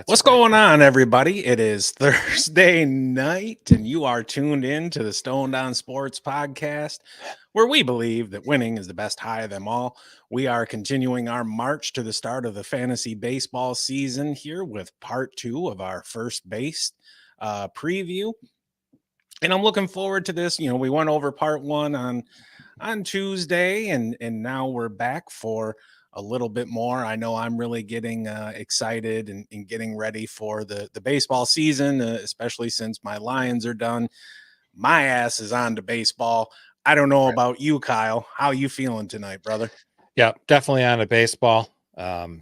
What's going on, everybody? It is Thursday night, and you are tuned in to the Stoned On Sports podcast, where we believe that winning is the best high of them all. We are continuing our march to the start of the fantasy baseball season here with part 2 of our first base preview. And I'm looking forward to this. We went over part 1 on Tuesday, and now we're back for a little bit more. I know I'm really getting excited and getting ready for the baseball season, especially since my Lions are done. My ass is on to baseball. I don't know about you, Kyle. How you feeling tonight, brother? Yeah, definitely on to baseball. With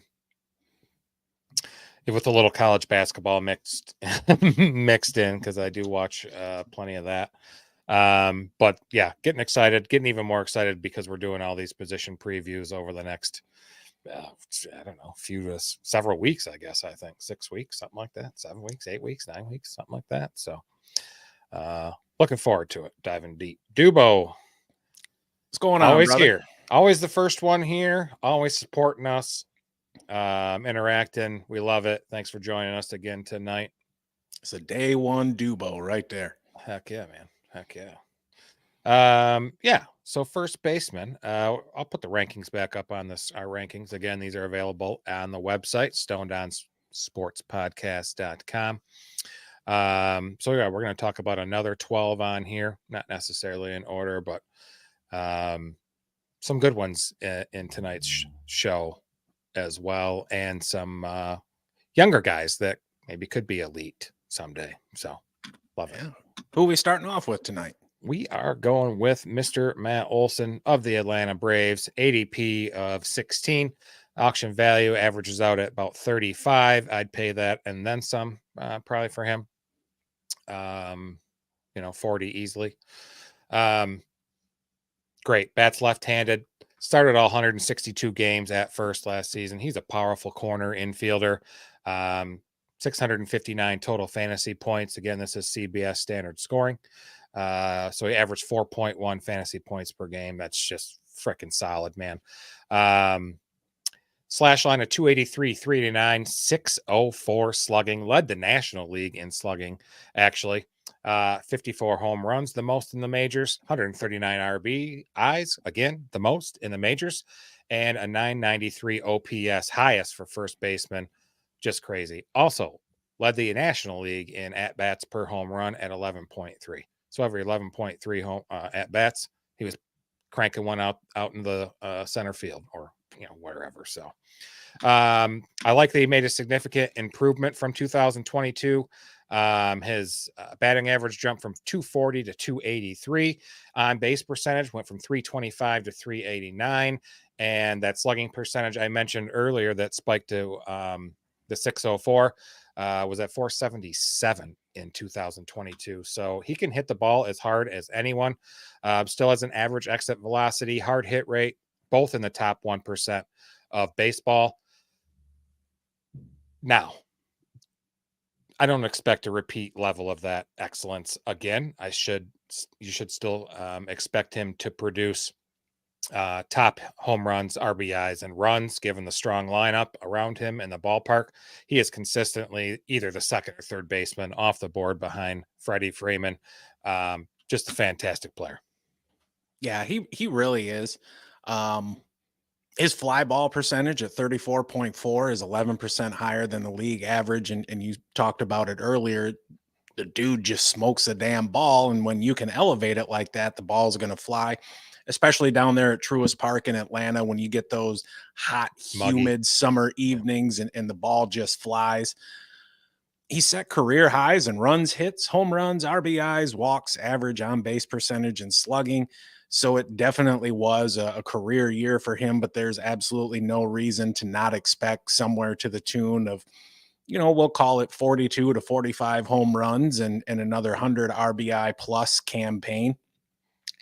a little college basketball mixed in, because I do watch plenty of that. But yeah, getting excited, getting even more excited because we're doing all these position previews over the next I don't know, several weeks, I guess. I think 6 weeks, something like that. 7 weeks, 8 weeks, 9 weeks, something like that. So looking forward to it, diving deep. Dubo, what's going on, always brother? Here, always the first one here, always supporting us, interacting. We love it. Thanks for joining us again tonight. It's a day one Dubo right there. Heck yeah, man. Heck yeah. Yeah. So first baseman, I'll put the rankings back up on our rankings. Again, these are available on the website, stonedonsportspodcast.com. So yeah, we're going to talk about another 12 on here, not necessarily in order, but some good ones in tonight's show as well. And some younger guys that maybe could be elite someday. So love it. Who are we starting off with tonight? We are going with Mr. Matt Olson of the Atlanta Braves, ADP of 16. Auction value averages out at about 35. I'd pay that and then some, probably for him. 40 easily. Great. Bats left-handed. Started all 162 games at first last season. He's a powerful corner infielder. 659 total fantasy points. Again, this is CBS standard scoring. So he averaged 4.1 fantasy points per game. That's just freaking solid, man. Slash line of 283, 389, 604 slugging. Led the National League in slugging, actually. 54 home runs, the most in the majors. 139 RBIs, again, the most in the majors. And a 993 OPS, highest for first baseman. Just crazy. Also, led the National League in at-bats per home run at 11.3. So every 11.3 home at-bats, he was cranking one out in the center field or wherever. So I like that he made a significant improvement from 2022. His batting average jumped from 240 to 283. On base percentage went from 325 to 389. And that slugging percentage I mentioned earlier that spiked to the 604 was at 477 in 2022. So he can hit the ball as hard as anyone. Still has an average exit velocity, hard hit rate, both in the top 1% of baseball. Now, I don't expect a repeat level of that excellence again. You should still expect him to produce top home runs, RBIs, and runs, given the strong lineup around him in the ballpark. He is consistently either the second or third baseman off the board behind Freddie Freeman. Just a fantastic player. Yeah, he really is. His fly ball percentage at 34.4 is 11% higher than the league average. And you talked about it earlier. The dude just smokes a damn ball. And when you can elevate it like that, the ball's going to fly, especially down there at Truist Park in Atlanta, when you get those hot, humid summer evenings and the ball just flies. He set career highs in runs, hits, home runs, RBIs, walks, average on base percentage, and slugging. So it definitely was a career year for him, but there's absolutely no reason to not expect somewhere to the tune of, we'll call it 42 to 45 home runs and another 100 RBI plus campaign.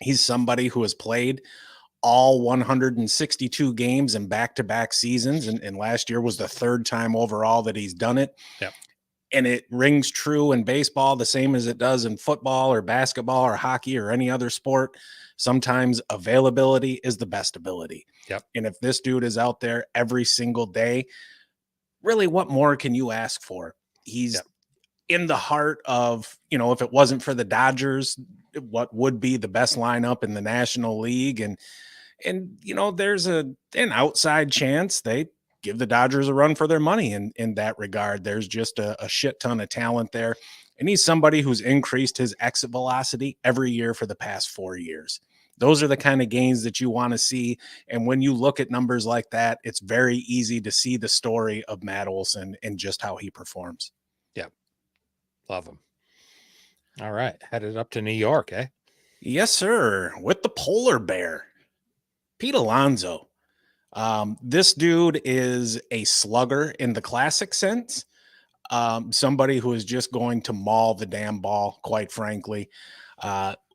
He's somebody who has played all 162 games in back-to-back seasons, and last year was the third time overall that he's done it. Yep. And it rings true in baseball the same as it does in football or basketball or hockey or any other sport. Sometimes availability is the best ability. Yep. And if this dude is out there every single day, really, what more can you ask for? He's Yep. in the heart of, if it wasn't for the Dodgers, what would be the best lineup in the National League. And there's an outside chance they give the Dodgers a run for their money in that regard. There's just a shit ton of talent there. And he's somebody who's increased his exit velocity every year for the past 4 years. Those are the kind of gains that you want to see. And when you look at numbers like that, it's very easy to see the story of Matt Olson and just how he performs. Yep. Love him. All right. Headed up to New York, eh? Yes, sir. With the polar bear, Pete Alonso. This dude is a slugger in the classic sense. Somebody who is just going to maul the damn ball, quite frankly.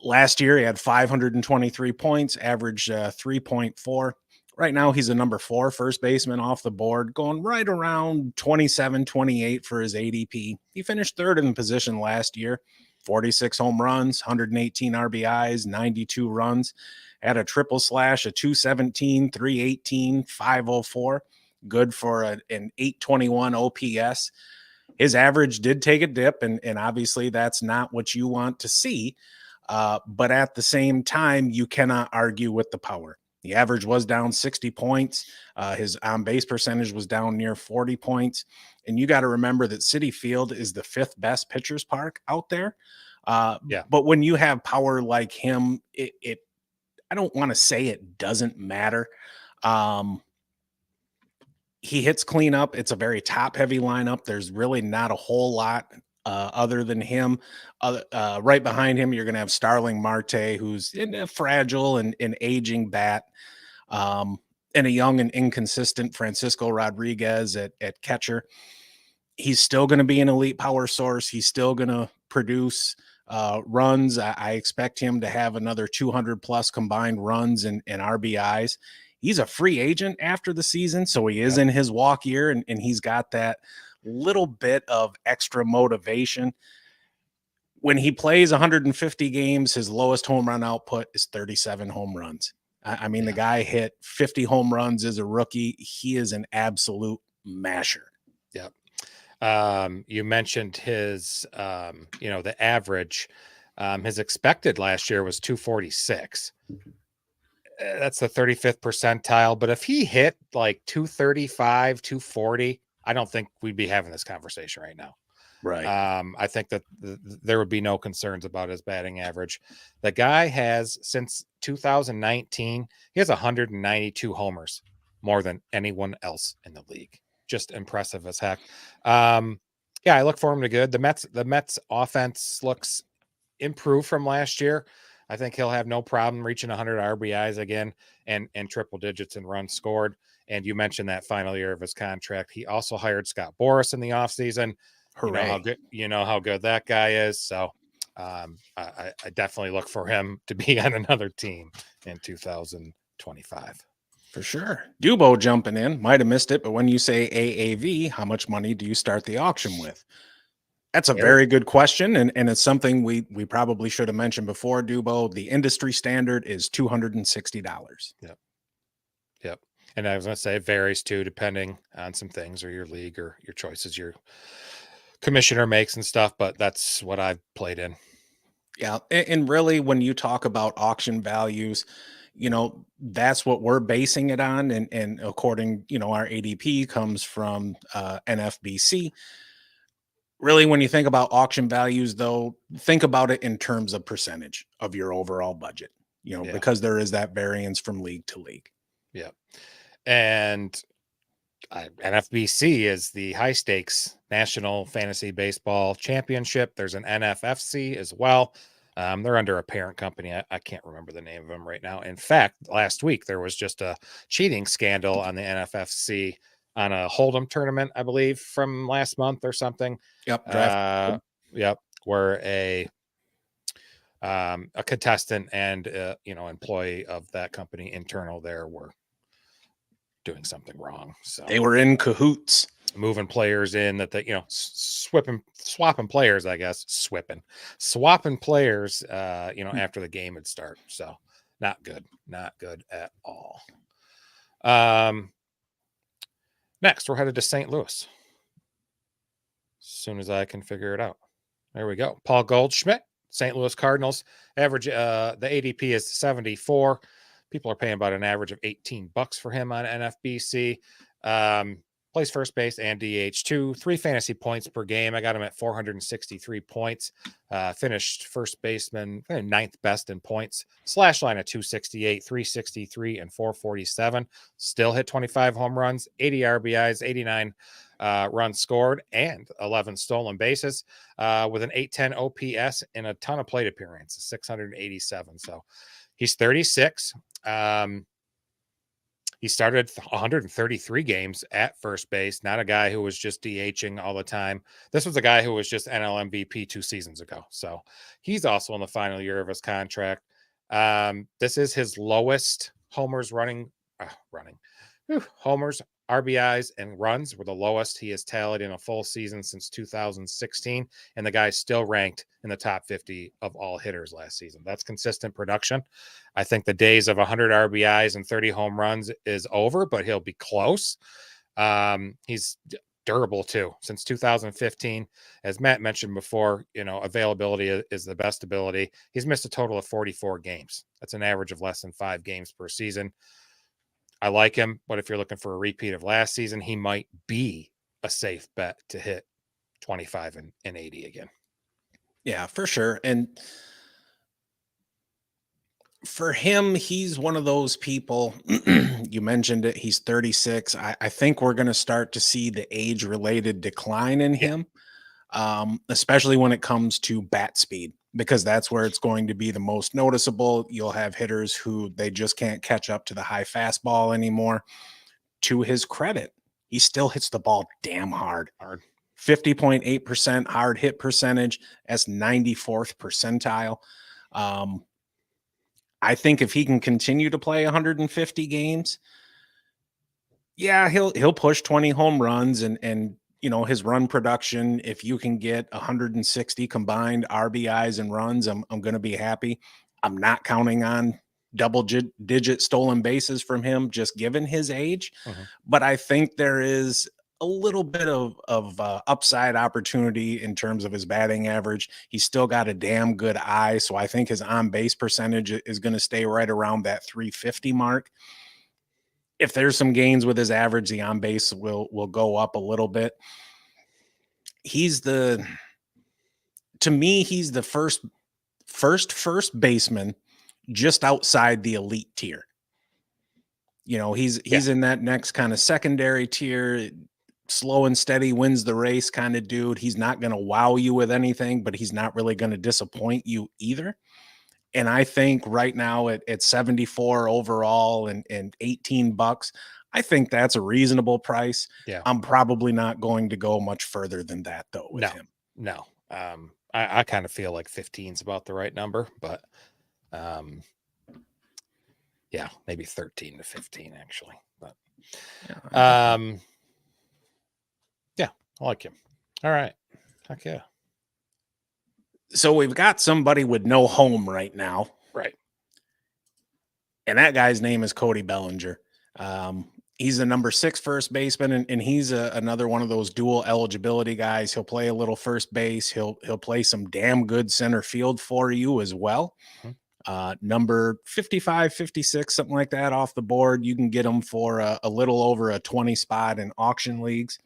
Last year, he had 523 points, averaged 3.4. Right now, he's a number 4 first baseman off the board, going right around 27, 28 for his ADP. He finished third in the position last year, 46 home runs, 118 RBIs, 92 runs, had a triple slash, a 217, 318, 504, good for an 821 OPS. His average did take a dip, and obviously that's not what you want to see. But at the same time, you cannot argue with the power. The average was down 60 points. His on-base percentage was down near 40 points. And you got to remember that Citi Field is the 5th best pitcher's park out there. But when you have power like him, it I don't want to say it doesn't matter. He hits cleanup. It's a very top-heavy lineup. There's really not a whole lot other than him. Right behind him, you're going to have Starling Marte, who's in a fragile and aging bat, and a young and inconsistent Francisco Rodriguez at catcher. He's still going to be an elite power source. He's still going to produce runs. I expect him to have another 200-plus combined runs and RBIs. He's a free agent after the season, so he is in his walk year, and he's got that little bit of extra motivation. When he plays 150 games, his lowest home run output is 37 home runs. I mean, the guy hit 50 home runs as a rookie. He is an absolute masher. Yep. You mentioned his, the average. His expected last year was 246. That's the 35th percentile. But if he hit like 235, 240, I don't think we'd be having this conversation right now. Right. I think that there would be no concerns about his batting average. The guy has, since 2019, he has 192 homers, more than anyone else in the league. Just impressive as heck. I look for him to good. The Mets offense looks improved from last year. I think he'll have no problem reaching 100 RBIs again and triple digits in runs scored. And you mentioned that final year of his contract. He also hired Scott Boras in the offseason. You know how good that guy is. So I definitely look for him to be on another team in 2025. For sure. Dubo jumping in. Might have missed it, but when you say AAV, how much money do you start the auction with? That's a very good question, and it's something we probably should have mentioned before, Dubo. The industry standard is $260. Yep. And I was going to say it varies too, depending on some things or your league or your choices your commissioner makes and stuff, but that's what I've played in. Yeah. And really, when you talk about auction values, that's what we're basing it on. And according, our ADP comes from NFBC. Really, when you think about auction values, though, think about it in terms of percentage of your overall budget, because there is that variance from league to league. Yeah. And NFBC is the high stakes National Fantasy Baseball Championship. There's an NFFC as well. They're under a parent company. I can't remember the name of them right now. In fact, last week there was just a cheating scandal on the NFFC on a Hold'em tournament, I believe, from last month or something. Yep. Draft. Yep. Where a contestant and employee of that company internal there were doing something wrong. So they were in cahoots, moving players in that they, swapping players, I guess, swapping players, after the game would start. So not good at all. Next we're headed to St. Louis. soon as I can figure it out. There we go. Paul Goldschmidt, St. Louis Cardinals. Average, the ADP is 74. People are paying about an average of $18 for him on NFBC. Plays first base and DH2, 3 fantasy points per game. I got him at 463 points. Finished first baseman, 9th best in points. Slash line of 268, 363, and 447. Still hit 25 home runs, 80 RBIs, 89 runs scored, and 11 stolen bases, with an 810 OPS and a ton of plate appearances, 687. So he's 36. He started 133 games at first base, not a guy who was just DHing all the time. This was a guy who was just NL MVP 2 seasons ago. So he's also in the final year of his contract. This is his lowest homers homers, RBIs, and runs were the lowest he has tallied in a full season since 2016. And the guy's still ranked in the top 50 of all hitters last season. That's consistent production. I think the days of 100 RBIs and 30 home runs is over, but he'll be close. He's durable too. Since 2015, as Matt mentioned before, availability is the best ability. He's missed a total of 44 games. That's an average of less than 5 games per season. I like him, but if you're looking for a repeat of last season, he might be a safe bet to hit 25 and 80 again. Yeah, for sure. And for him, he's one of those people, you mentioned it, he's 36. I think we're going to start to see the age-related decline in him, especially when it comes to bat speed, because that's where it's going to be the most noticeable. You'll have hitters who they just can't catch up to the high fastball anymore. To his credit, he still hits the ball damn hard. 50.8% hard hit percentage. That's 94th percentile. I think if he can continue to play 150 games, yeah, he'll push 20 home runs and his run production. If you can get 160 combined RBIs and runs, I'm going to be happy. I'm not counting on double-digit stolen bases from him, just given his age. But I think there is a little bit of upside opportunity in terms of his batting average. He's still got a damn good eye, so I think his on-base percentage is going to stay right around that 350 mark. If there's some gains with his average, the on-base will go up a little bit. To me, he's the first baseman just outside the elite tier. He's in that next kind of secondary tier, slow and steady, wins the race kind of dude. He's not going to wow you with anything, but he's not really going to disappoint you either. And I think right now at 74 overall and $18, I think that's a reasonable price. Yeah. I'm probably not going to go much further than that though with him. No. I kind of feel like 15 is about the right number, but yeah, maybe 13 to 15 actually. But yeah, I like him. All right. Heck yeah. So we've got somebody with no home right now. Right. And that guy's name is Cody Bellinger. He's the number 6 first baseman, and he's another one of those dual eligibility guys. He'll play a little first base. He'll play some damn good center field for you as well. Number 55, 56, something like that off the board. You can get him for a little over a 20 spot in auction leagues.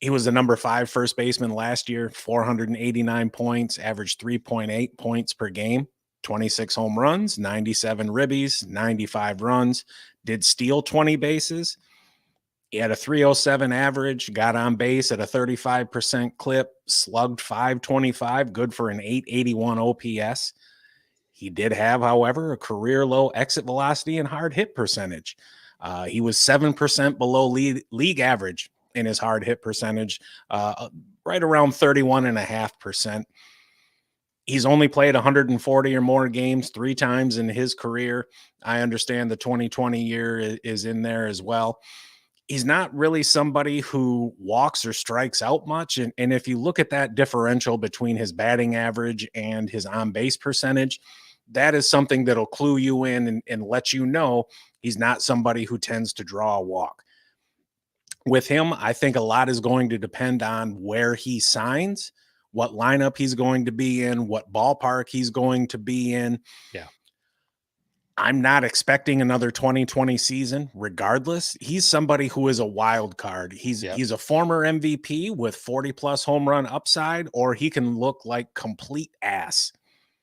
He was the number 5 first baseman last year, 489 points, averaged 3.8 points per game, 26 home runs, 97 ribbies, 95 runs, did steal 20 bases. He had a 307 average, got on base at a 35% clip, slugged 525, good for an 881 OPS. He did have, however, a career low exit velocity and hard hit percentage. He was 7% below league average in his hard hit percentage, right around 31.5%. He's only played 140 or more games 3 times in his career. I understand the 2020 year is in there as well. He's not really somebody who walks or strikes out much. And if you look at that differential between his batting average and his on-base percentage, that is something that'll clue you in and let you know he's not somebody who tends to draw a walk. with him, I think a lot is going to depend on where he signs, what lineup he's going to be in, what ballpark he's going to be in. Yeah. I'm not expecting another 2020 season regardless. He's somebody who is a wild card. He's a former MVP with 40 plus home run upside, or he can look like complete ass.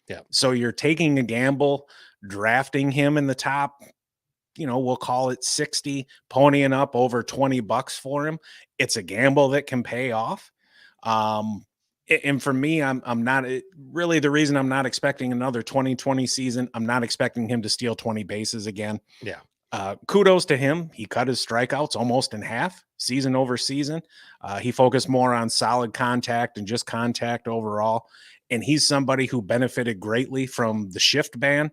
Yeah. So you're taking a gamble, drafting him in the top, we'll call it 60, ponying up over $20 for him. It's a gamble that can pay off. And for me, I'm not really the reason I'm not expecting another 2020 season. I'm not expecting him to steal 20 bases again. Yeah. Kudos to him. He cut his strikeouts almost in half season over season. He focused more on solid contact and just contact overall. And he's somebody who benefited greatly from the shift ban.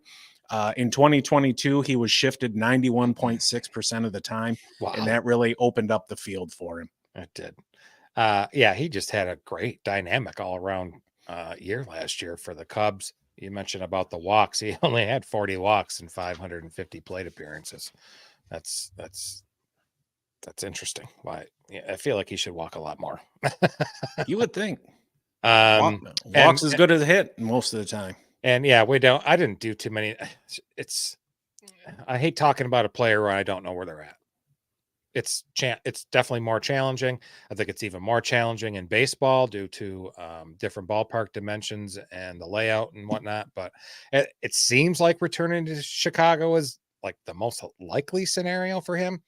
In 2022, he was shifted 91.6% of the time. Wow. And that really opened up the field for him. It did. He just had a great dynamic all around year last year for the Cubs. You mentioned about the walks. He only had 40 walks and 550 plate appearances. That's interesting. Why? I feel like he should walk a lot more. You would think. Walks as good as a hit most of the time. And I didn't do too many. I hate talking about a player where I don't know where they're at. It's definitely more challenging. I think it's even more challenging in baseball due to different ballpark dimensions and the layout and whatnot. But it seems like returning to Chicago is like the most likely scenario for him.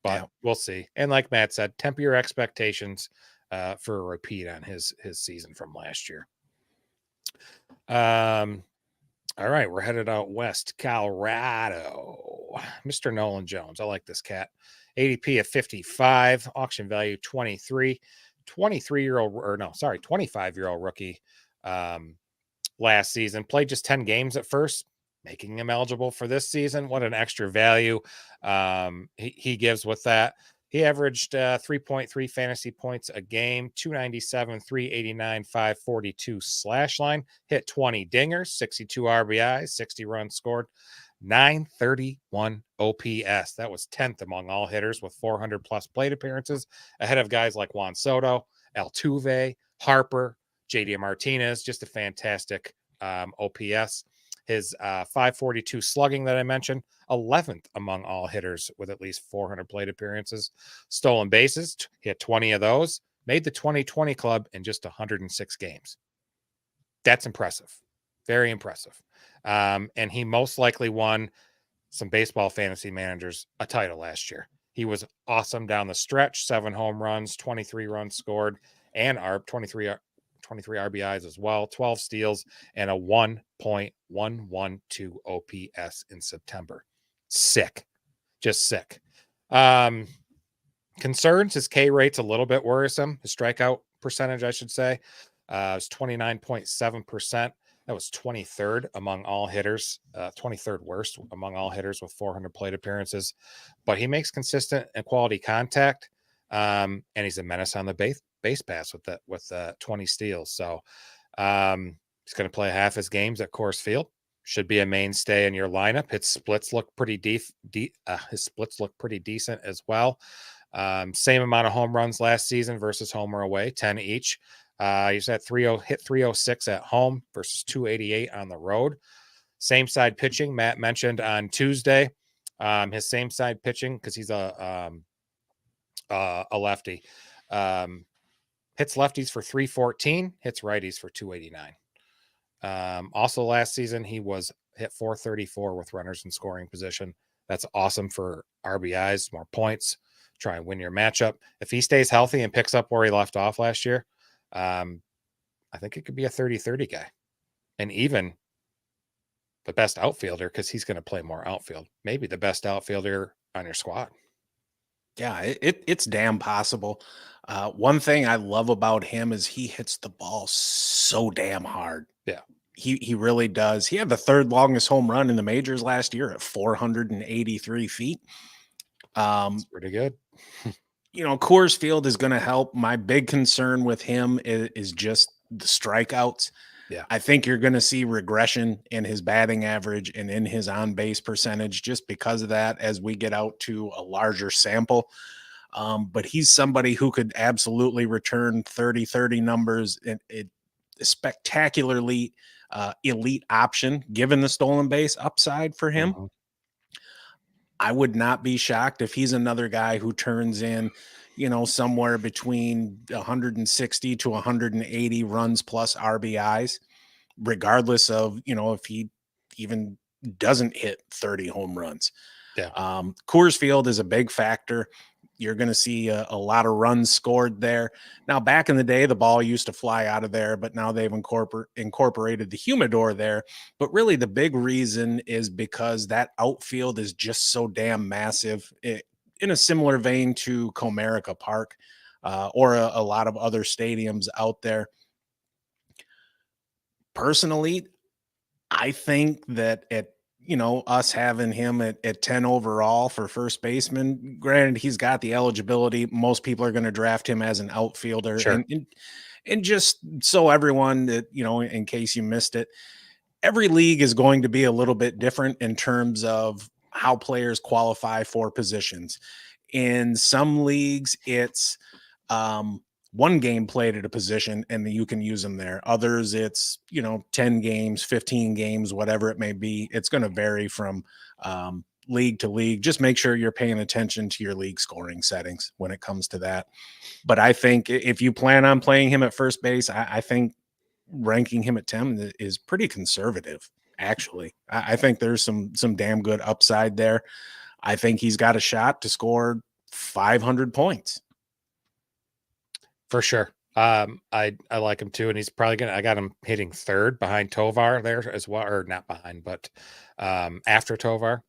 But we'll see. And like Matt said, temper your expectations for a repeat on his season from last year. All right, we're headed out west, Colorado. Mr. Nolan Jones. I like this cat. ADP of 55, auction value 23. 25-year-old rookie last season. Played just 10 games at first, making him eligible for this season. What an extra value he gives with that. He averaged 3.3 fantasy points a game, 297, 389, 542 slash line, hit 20 dingers, 62 RBIs, 60 runs scored, 931 OPS. That was 10th among all hitters with 400 plus plate appearances, ahead of guys like Juan Soto, Altuve, Harper, JD Martinez. Just a fantastic OPS. His 542 slugging that I mentioned, 11th among all hitters with at least 400 plate appearances. Stolen bases, he had 20 of those. Made the 2020 club in just 106 games. That's impressive. Very impressive. And he most likely won some baseball fantasy managers a title last year. He was awesome down the stretch, 7 home runs, 23 runs scored, and 23 RBIs as well, 12 steals, and a 1.112 OPS in September. Sick. Just sick. Concerns, his K rate's a little bit worrisome. His strikeout percentage, I should say, is 29.7%. That was 23rd among all hitters, 23rd worst among all hitters with 400 plate appearances. But he makes consistent and quality contact, and he's a menace on the base pass with 20 steals. So he's going to play half his games at Coors Field. Should be a mainstay in your lineup. His splits look pretty decent as well. Same amount of home runs last season versus home or away, 10 each. He's hit 306 at home versus 288 on the road. Same side pitching, Matt mentioned on Tuesday. His same side pitching, because he's a lefty. Hits lefties for 314, hits righties for 289. Also last season, he was hit 434 with runners in scoring position. That's awesome for RBIs, more points, try and win your matchup. If he stays healthy and picks up where he left off last year, I think it could be a 30-30 guy. And even the best outfielder, because he's going to play more outfield. Maybe the best outfielder on your squad. Yeah, it's damn possible. One thing I love about him is he hits the ball so damn hard. Yeah. He really does. He had the 3rd longest home run in the majors last year at 483 feet. That's pretty good. Coors Field is going to help. My big concern with him is just the strikeouts. Yeah. I think you're going to see regression in his batting average and in his on-base percentage just because of that as we get out to a larger sample. But he's somebody who could absolutely return 30-30 numbers, and a spectacularly elite option given the stolen base upside for him. Mhm. I would not be shocked if he's another guy who turns in, somewhere between 160 to 180 runs plus RBIs, regardless of, if he even doesn't hit 30 home runs. Yeah. Coors Field is a big factor. You're going to see a lot of runs scored there. Now, back in the day, the ball used to fly out of there, but now they've incorporated the humidor there. But really, the big reason is because that outfield is just so damn massive. In a similar vein to Comerica Park or a lot of other stadiums out there. Personally, I think that us having him at 10 overall for first baseman, granted, he's got the eligibility. Most people are going to draft him as an outfielder. Sure. And just so everyone that, in case you missed it, every league is going to be a little bit different in terms of how players qualify for positions. In some leagues, it's one game played at a position and you can use them there. Others, it's 10 games, 15 games, whatever it may be. It's going to vary from league to league. Just make sure you're paying attention to your league scoring settings when it comes to that. But I think if you plan on playing him at first base, I think ranking him at 10 is pretty conservative. Actually, I think there's some damn good upside there. I think he's got a shot to score 500 points. For sure. I like him too, and he's probably I got him hitting third behind Tovar there as well, or not behind, but after Tovar.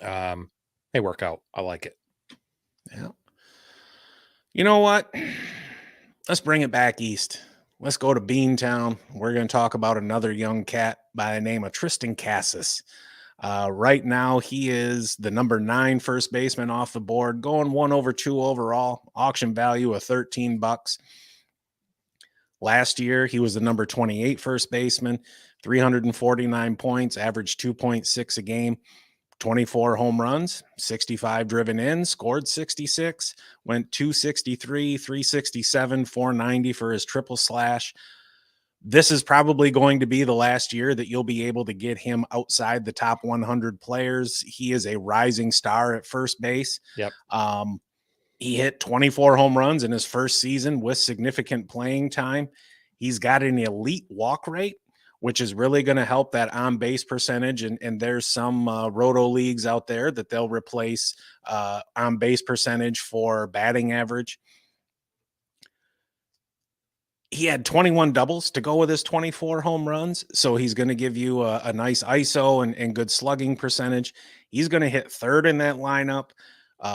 They work out. I like it. Yeah. You know what? Let's bring it back east. Let's go to Beantown. We're going to talk about another young cat by the name of Triston Casas. Right now, he is the number 9 first baseman off the board, going 1/2 overall, auction value of $13. Last year, he was the number 28 first baseman, 349 points, averaged 2.6 a game, 24 home runs, 65 driven in, scored 66, went 263, 367, 490 for his triple slash. This is probably going to be the last year that you'll be able to get him outside the top 100 players. He is a rising star at first base. Yep. He hit 24 home runs in his first season with significant playing time. He's got an elite walk rate, which is really going to help that on-base percentage. And there's some roto leagues out there that they'll replace on-base percentage for batting average. He had 21 doubles to go with his 24 home runs. So he's going to give you a nice ISO and good slugging percentage. He's going to hit third in that lineup,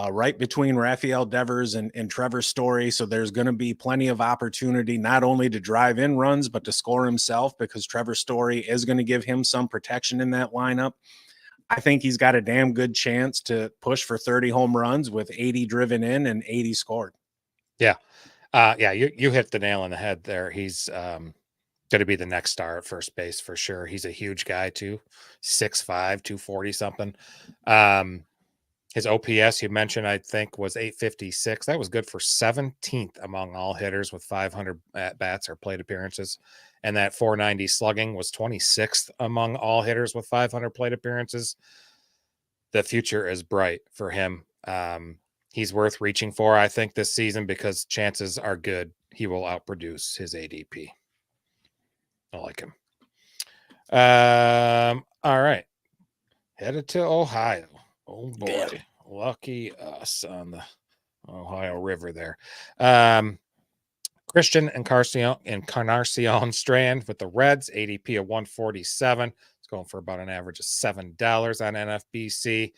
right between Rafael Devers and Trevor Story. So there's going to be plenty of opportunity, not only to drive in runs, but to score himself, because Trevor Story is going to give him some protection in that lineup. I think he's got a damn good chance to push for 30 home runs with 80 driven in and 80 scored. Yeah. You hit the nail on the head there. He's going to be the next star at first base for sure. He's a huge guy too, 6'5", 240 something. His OPS you mentioned, I think, was 856. That was good for 17th among all hitters with 500 at bats or plate appearances, and that 490 slugging was 26th among all hitters with 500 plate appearances. The future is bright for him. He's worth reaching for, I think, this season, because chances are good he will outproduce his ADP. I like him. All right. Headed to Ohio. Oh, boy. Yeah. Lucky us on the Ohio River there. Christian Encarnacion-Strand with the Reds, ADP of 147. It's going for about an average of $7 on NFBC.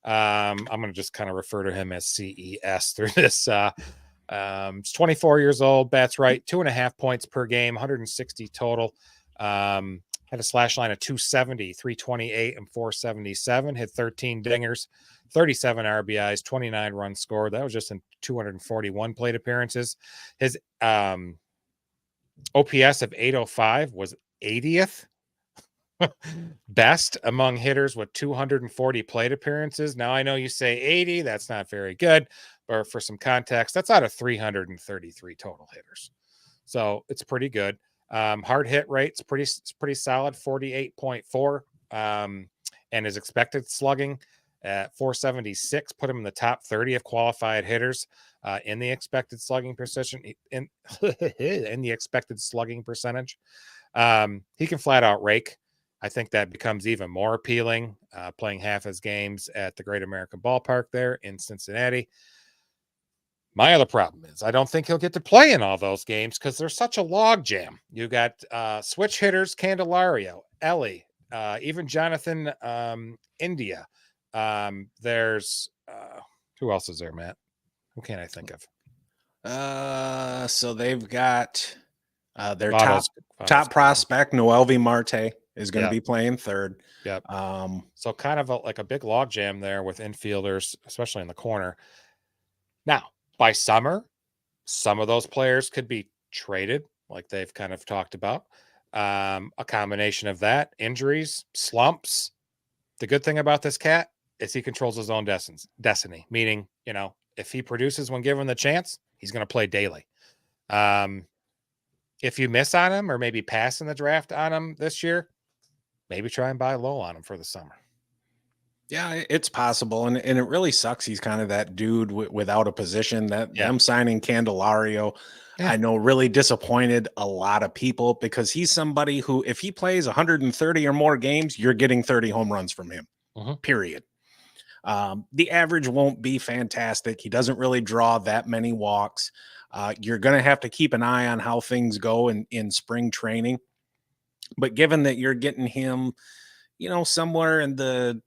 I'm going to just kind of refer to him as CES through this. He's 24 years old, bats right, 2.5 points per game, 160 total. Had a slash line of 270, 328, and 477. Hit 13 dingers, 37 RBIs, 29 runs scored. That was just in 241 plate appearances. His OPS of 805 was 80th Best among hitters with 240 plate appearances. Now, I know you say 80. That's not very good. But for some context, that's out of 333 total hitters. So it's pretty good. Hard hit rate's pretty solid, 48.4. And his expected slugging at 476 put him in the top 30 of qualified hitters in the expected slugging percentage. In the expected slugging percentage, he can flat out rake. I think that becomes even more appealing. Playing half his games at the Great American Ballpark there in Cincinnati. My other problem is I don't think he'll get to play in all those games because there's such a log jam. You got switch hitters, Candelario, Ellie, even Jonathan India. There's who else is there, Matt? Who can't I think of? So they've got their Votto's top prospect, Noelvi Marte, is going to Yep. be playing third. Yep. So kind of like a big log jam there with infielders, especially in the corner. Now, by summer, some of those players could be traded, like they've kind of talked about. A combination of that, injuries, slumps. The good thing about this cat is he controls his own destiny, meaning, if he produces when given the chance, he's going to play daily. If you miss on him or maybe pass in the draft on him this year, maybe try and buy low on him for the summer. Yeah, it's possible. And it really sucks. He's kind of that dude without a position them signing Candelario. Yeah. I know really disappointed a lot of people because he's somebody who, if he plays 130 or more games, you're getting 30 home runs from him, period. The average won't be fantastic. He doesn't really draw that many walks. You're going to have to keep an eye on how things go in spring training. But given that you're getting him, somewhere in the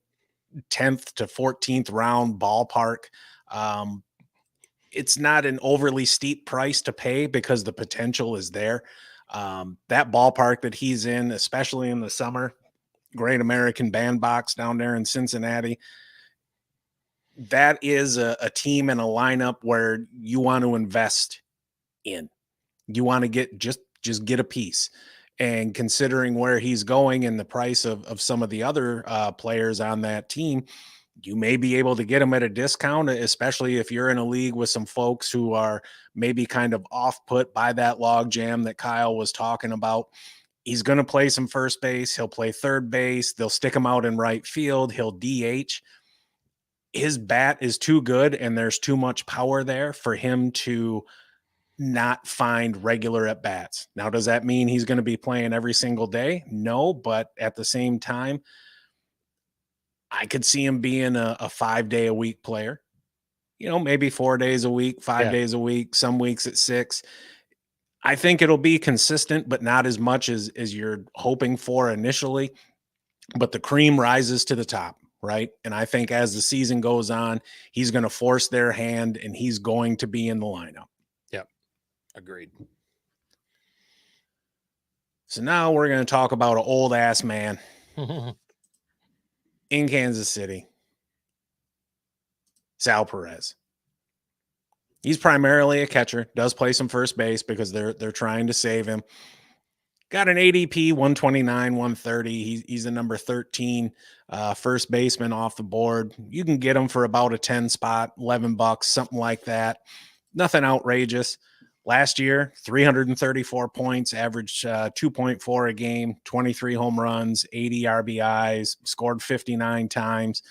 10th to 14th round ballpark, it's not an overly steep price to pay because the potential is there. That ballpark that he's in, especially in the summer, Great American Bandbox down there in Cincinnati, that is a team and a lineup where you want to invest in. You want to get just get a piece. And considering where he's going and the price of some of the other players on that team, you may be able to get him at a discount, especially if you're in a league with some folks who are maybe kind of off put by that log jam that Kyle was talking about. He's going to play some first base. He'll play third base. They'll stick him out in right field. He'll DH. His bat is too good and there's too much power there for him to not find regular at bats. Now, does that mean he's going to be playing every single day? No, but at the same time, I could see him being a 5-day-a-week player, maybe 4 days a week, 5 days a week, some weeks at 6. I think it'll be consistent, but not as much as you're hoping for initially, but the cream rises to the top. Right. And I think as the season goes on, he's going to force their hand and he's going to be in the lineup. Yep. Agreed. So now we're going to talk about an old ass man in Kansas City, Sal Perez. He's primarily a catcher, does play some first base because they're trying to save him. Got an ADP 129, 130. He's a number 13 first baseman off the board. You can get him for about a 10 spot, $11, something like that. Nothing outrageous. Last year, 334 points, averaged 2.4 a game, 23 home runs, 80 RBIs, scored 59 times.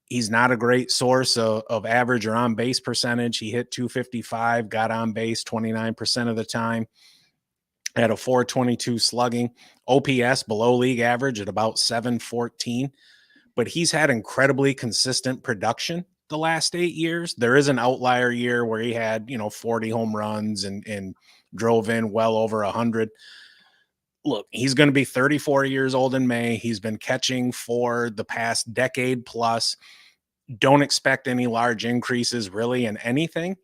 He's not a great source of average or on base percentage. He hit 255, got on base 29% of the time. At a 422 slugging, OPS below league average at about 714, but he's had incredibly consistent production the last 8 years. There is an outlier year where he had, 40 home runs and drove in well over 100. Look, he's going to be 34 years old in May. He's been catching for the past decade plus. Don't expect any large increases really in anything.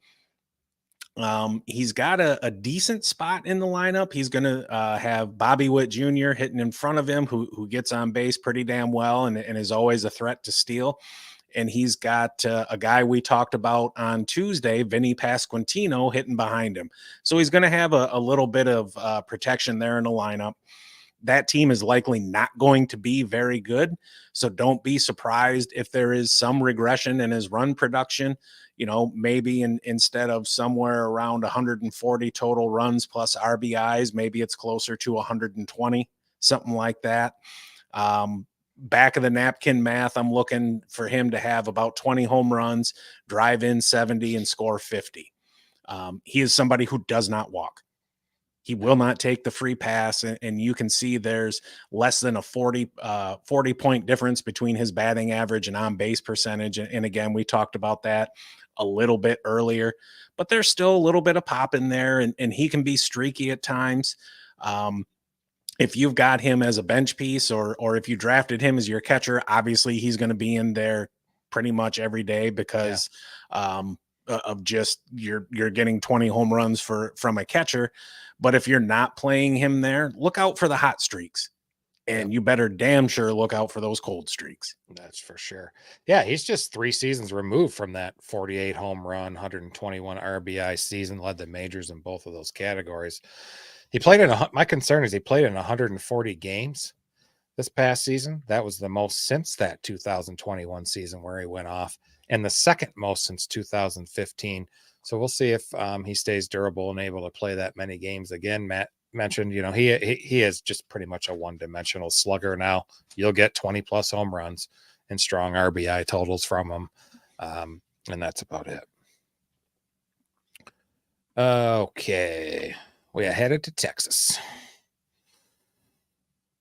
He's got a decent spot in the lineup. He's going to have Bobby Witt Jr. hitting in front of him, who gets on base pretty damn well and is always a threat to steal. And he's got a guy we talked about on Tuesday, Vinny Pasquantino, hitting behind him. So he's going to have a little bit of protection there in the lineup. that team is likely not going to be very good. So don't be surprised if there is some regression in his run production. Maybe instead of somewhere around 140 total runs plus RBIs, maybe it's closer to 120, something like that. Back of the napkin math, I'm looking for him to have about 20 home runs, drive in 70, and score 50. He is somebody who does not walk. He will not take the free pass, and you can see there's less than a 40-point difference between his batting average and on-base percentage. And again, we talked about that a little bit earlier, but there's still a little bit of pop in there, and he can be streaky at times. If you've got him as a bench piece or if you drafted him as your catcher, obviously he's going to be in there pretty much every day because of just you're getting 20 home runs from a catcher. But if you're not playing him there, look out for the hot streaks. And you better damn sure look out for those cold streaks. That's for sure. Yeah, he's just 3 seasons removed from that 48 home run, 121 RBI season, led the majors in both of those categories. He played my concern is he played in 140 games this past season. That was the most since that 2021 season where he went off, and the second most since 2015. So we'll see if he stays durable and able to play that many games again. Matt mentioned, he is just pretty much a one-dimensional slugger now. You'll get 20 plus home runs and strong RBI totals from him, and that's about it. Okay, we are headed to Texas.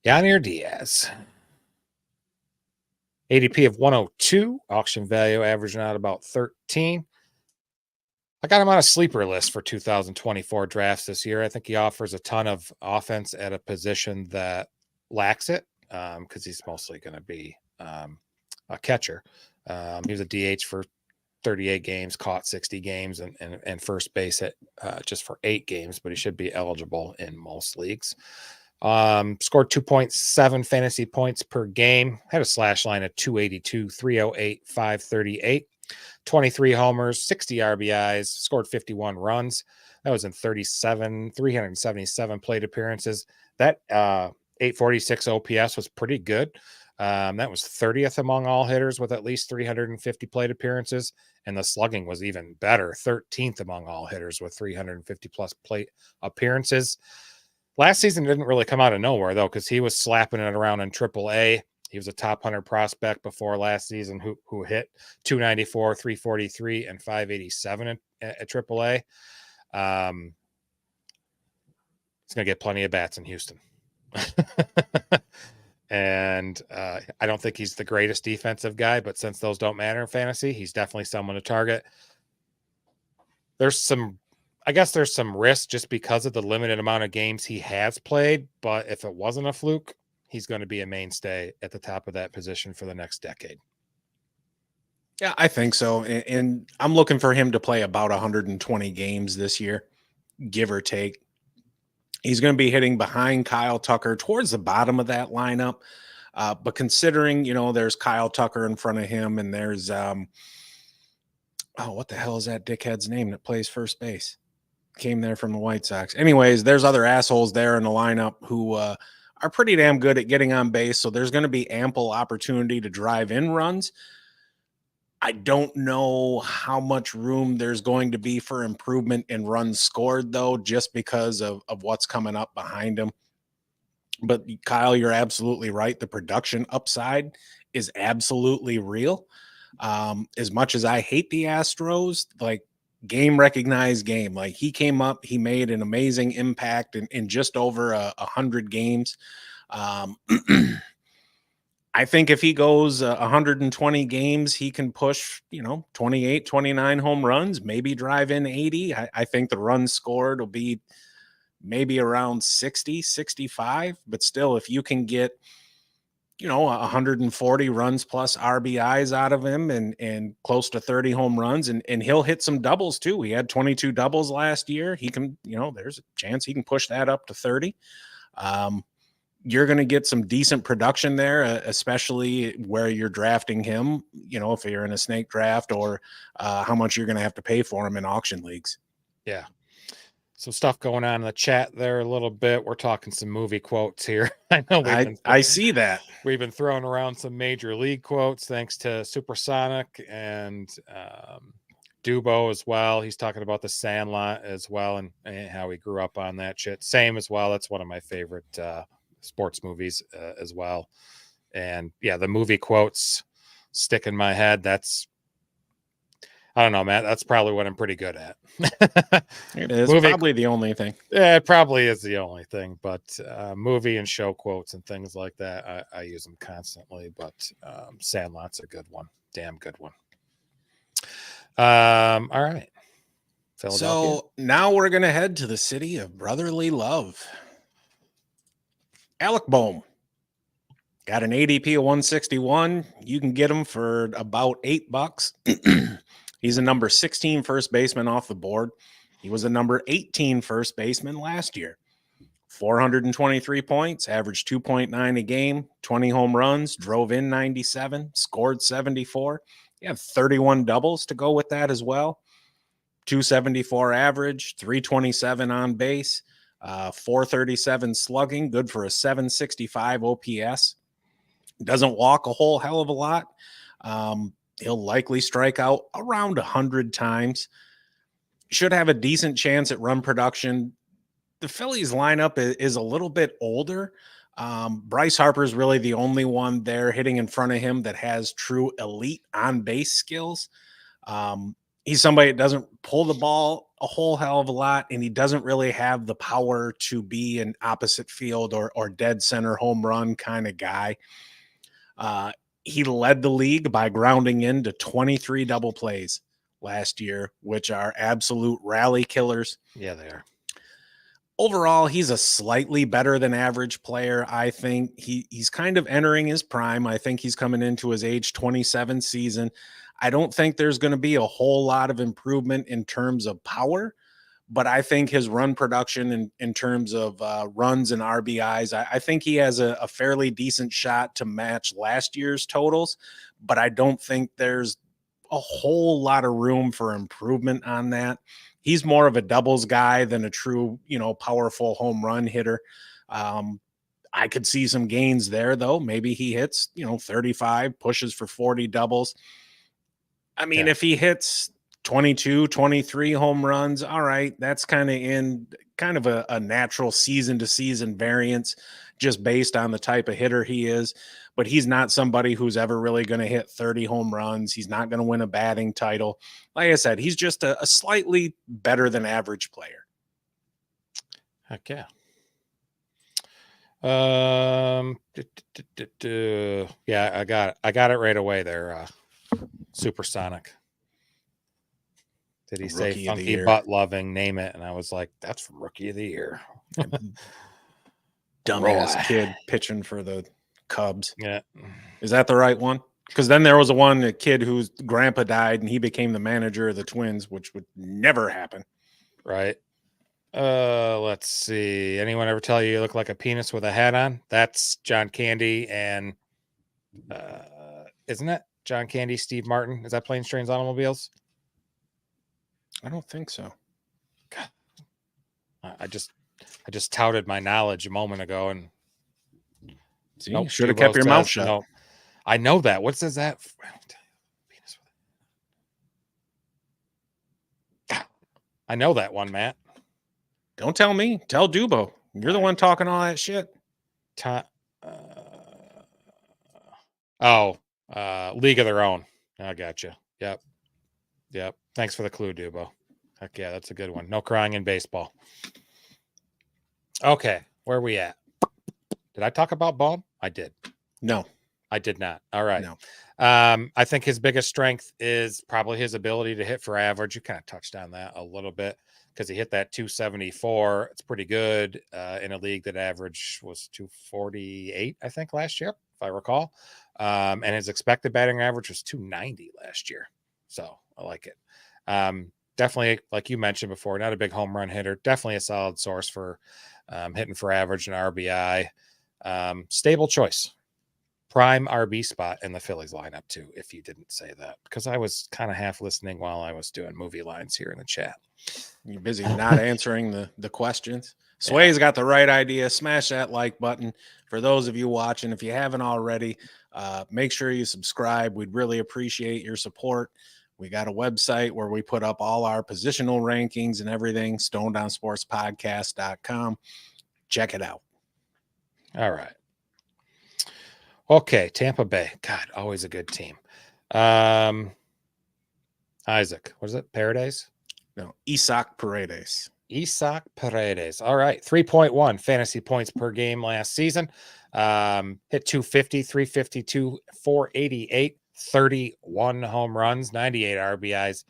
Yainer Diaz, ADP of 102, auction value averaging out about 13. I got him on a sleeper list for 2024 drafts this year. I think he offers a ton of offense at a position that lacks it because he's mostly going to be a catcher. He was a DH for 38 games, caught 60 games, and first base at just for 8 games, but he should be eligible in most leagues. Scored 2.7 fantasy points per game, had a slash line of 282, 308, 538. 23 homers, 60 RBIs, scored 51 runs. That was in 377 plate appearances. That 846 OPS was pretty good. That was 30th among all hitters with at least 350 plate appearances. And the slugging was even better, 13th among all hitters with 350 plus plate appearances. Last season didn't really come out of nowhere, though, because he was slapping it around in AAA. He was a top 100 prospect before last season who hit 294, 343, and 587 at AAA. He's going to get plenty of bats in Houston. And I don't think he's the greatest defensive guy, but since those don't matter in fantasy, he's definitely someone to target. There's some risk just because of the limited amount of games he has played, but if it wasn't a fluke, he's going to be a mainstay at the top of that position for the next decade. Yeah, I think so. And I'm looking for him to play about 120 games this year, give or take. He's going to be hitting behind Kyle Tucker towards the bottom of that lineup. But considering, there's Kyle Tucker in front of him and there's, what the hell is that dickhead's name that plays first base? Came there from the White Sox. Anyways, there's other assholes there in the lineup who are pretty damn good at getting on base. So there's going to be ample opportunity to drive in runs. I don't know how much room there's going to be for improvement in runs scored, though, just because of what's coming up behind him. But Kyle, you're absolutely right. The production upside is absolutely real. As much as I hate the Astros, like game recognized game, like he came up, he made an amazing impact in just over 100 games. I think if he goes 120 games, he can push, 28, 29 home runs, maybe drive in 80. I think the runs scored will be maybe around 60, 65. But still, if you can get, 140 runs plus RBIs out of him and close to 30 home runs, and he'll hit some doubles too. He had 22 doubles last year. He can, there's a chance he can push that up to 30. You're going to get some decent production there, especially where you're drafting him, if you're in a snake draft or how much you're going to have to pay for him in auction leagues. Yeah. some stuff going on in the chat there a little bit. We're talking some movie quotes here. I know I see that. We've been throwing around some major league quotes thanks to Supersonic and Dubo as well. He's talking about the Sandlot as well and how he grew up on that shit. Same as well. That's one of my favorite sports movies as well. And yeah, the movie quotes stick in my head. I don't know, Matt. That's probably what I'm pretty good at. It is probably the only thing. Yeah, it probably is the only thing. But movie and show quotes and things like that, I use them constantly. But Sandlot's a good one. Damn good one. All right. So now we're going to head to the city of brotherly love. Alec Bohm got an ADP of 161. You can get him for about $8. He's a number 16 first baseman off the board. He was a number 18 first baseman last year. 423 points, averaged 2.9 a game, 20 home runs, drove in 97, scored 74. You have 31 doubles to go with that as well. 274 average, 327 on base, 437 slugging, good for a 765 OPS. Doesn't walk a whole hell of a lot. He'll likely strike out around 100 times. Should have a decent chance at run production. The Phillies lineup is a little bit older. Bryce Harper is really the only one there hitting in front of him that has true elite on-base skills. He's somebody that doesn't pull the ball a whole hell of a lot, and he doesn't really have the power to be an opposite field or dead center home run kind of guy. He led the league by grounding into 23 double plays last year, which are absolute rally killers. Yeah, they are. Overall, he's a slightly better than average player. I think he's kind of entering his prime. I think he's coming into his age 27 season. I don't think there's going to be a whole lot of improvement in terms of power, but I think his run production in terms of runs and RBIs, I think he has a fairly decent shot to match last year's totals, but I don't think there's a whole lot of room for improvement on that. He's more of a doubles guy than a true, powerful home run hitter. I could see some gains there, though. Maybe he hits, 35, pushes for 40 doubles. I mean, if he hits 22, 23 home runs, all right, that's kind of a natural season to season variance just based on the type of hitter he is. But he's not somebody who's ever really going to hit 30 home runs. He's not going to win a batting title. Like I said, he's just a slightly better than average player. Heck yeah. Yeah, I got it right away there. Supersonic. Did he say funky butt loving? Name it, and I was like, "That's from Rookie of the Year." Dumbass kid pitching for the Cubs. Yeah, is that the right one? Because then there was a kid whose grandpa died, and he became the manager of the Twins, which would never happen. Right. Let's see. Anyone ever tell you look like a penis with a hat on? That's John Candy and isn't it John Candy, Steve Martin? Is that Planes, Trains, Automobiles? I don't think so. God. I just touted my knowledge a moment ago and you should have kept your mouth shut. No, I know that. What says that? I know that one, Matt. Don't tell me. Tell Dubo. You're the one talking all that shit. League of Their Own. I got you. Yep. Thanks for the clue, Dubo. Heck yeah, that's a good one. No crying in baseball. Okay, where are we at? Did I talk about Bohm? I did. No. I did not. All right. No. I think his biggest strength is probably his ability to hit for average. You kind of touched on that a little bit because he hit that 274. It's pretty good in a league that average was 248, I think, last year, if I recall. And his expected batting average was 290 last year. So I like it. Definitely, like you mentioned before, not a big home run hitter. Definitely a solid source for hitting for average and RBI. Stable choice. prime RB spot in the Phillies lineup too, if you didn't say that, because I was kind of half listening while I was doing movie lines here in the chat. You're busy not answering the questions. Sway's got the right idea. Smash that like button. For those of you watching, if you haven't already, make sure you subscribe. We'd really appreciate your support. We got a website where we put up all our positional rankings and everything, stonedownsportspodcast.com. Check it out. All right. Okay, Tampa Bay. God, always a good team. Isaac, what is it? Paredes? No, Isaac Paredes. Isaac Paredes. All right. 3.1 fantasy points per game last season. Hit 250, 352, 488, 31 home runs, 98 RBIs,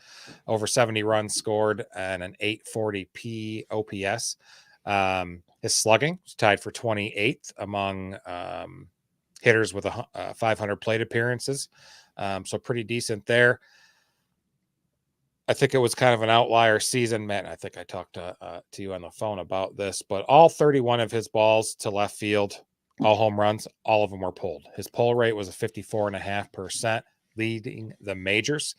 over 70 runs scored, and an 840 OPS. His slugging is tied for 28th among hitters with 500 plate appearances. So pretty decent there. I think it was kind of an outlier season, Matt. I think I talked to you on the phone about this, but all 31 of his balls to left field, all home runs, all of them were pulled. His pull rate was a 54.5%, leading the majors.